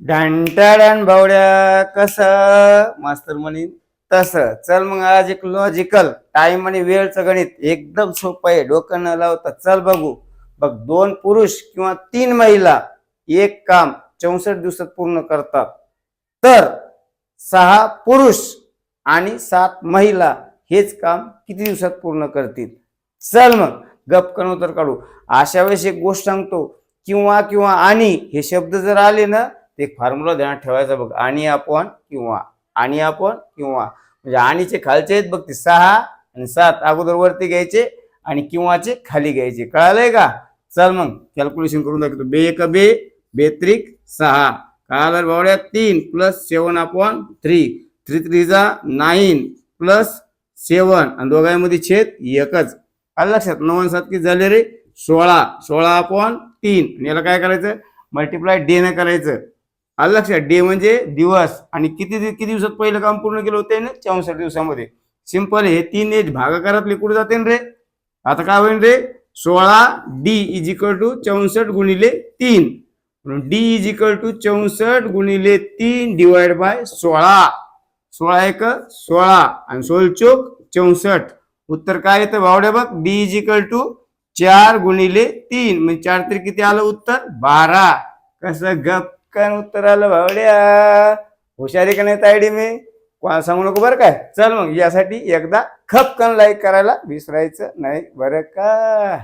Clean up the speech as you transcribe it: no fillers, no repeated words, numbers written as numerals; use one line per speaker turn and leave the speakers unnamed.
घंटाळ्यान भावड्या कसं मास्तर म्हणीन तसं. चल मग आज एक लॉजिकल टाइम आणि वेळचं गणित एकदम सोपं आहे, डोकं न लावता चल बघू. बघ, 2 पुरुष किंवा 3 महिला एक काम 64 दिवसात पूर्ण करतात, तर 6 पुरुष आणि 7 महिला हेच काम किती दिवसात पूर्ण करतील? चल मग गपकन उत्तर काढू. अशा वेळेस एक गोष्ट सांगतो, किंवा किंवा आणि हे शब्द जर आले ना, एक फॉर्म्युला ध्यानात ठेवायचा बघ. आणि आपण किंवा, आणि आपण किंवा, म्हणजे आणीचे खालचे आहेत बघ ते 6 आणि 7 अगोदर वरती घ्यायचे आणि किंवाचे खाली घ्यायचे. कळालंय का? चल मग कॅल्क्युलेशन करून दाखवतो. बे एक बे, बेत्रिक 6. कळालं भावड्या? 3 + 7 अपॉन 3. 3 3 जा 9 + 7 आणि दोघांमध्ये छेद एकच. आलं लक्षात? 9 7 किती झाले रे? 16. 16 अपॉन 3. याला काय करायचं? मल्टिप्लाय डे न करायचं. आलं लक्षात? डे म्हणजे दिवस. आणि किती दिवसात पहिलं काम पूर्ण केलं होतं ना? 64 दिवसामध्ये. सिंपल. हे 3 एज भागाकारातले कुठे जाते रे? आता काय होईल रे? 16D = 64 गुणिले 3. D = 64 गुणिले 3 डिवाइड बाय 16. 16 1 16 आणि 16 चोक 64. उत्तर काय येतं भावड्या बघ? D = 4 गुणिले 3 म्हणजे 4 3 किती आलं उत्तर? 12. कसं गपकन उत्तर आलं भावड्या? हुशारी का नाही तायडी मी? कोणा सांगू नको बरं काय. चल मग यासाठी एकदा खपकन लाईक करायला विसरायचं नाही बरं का.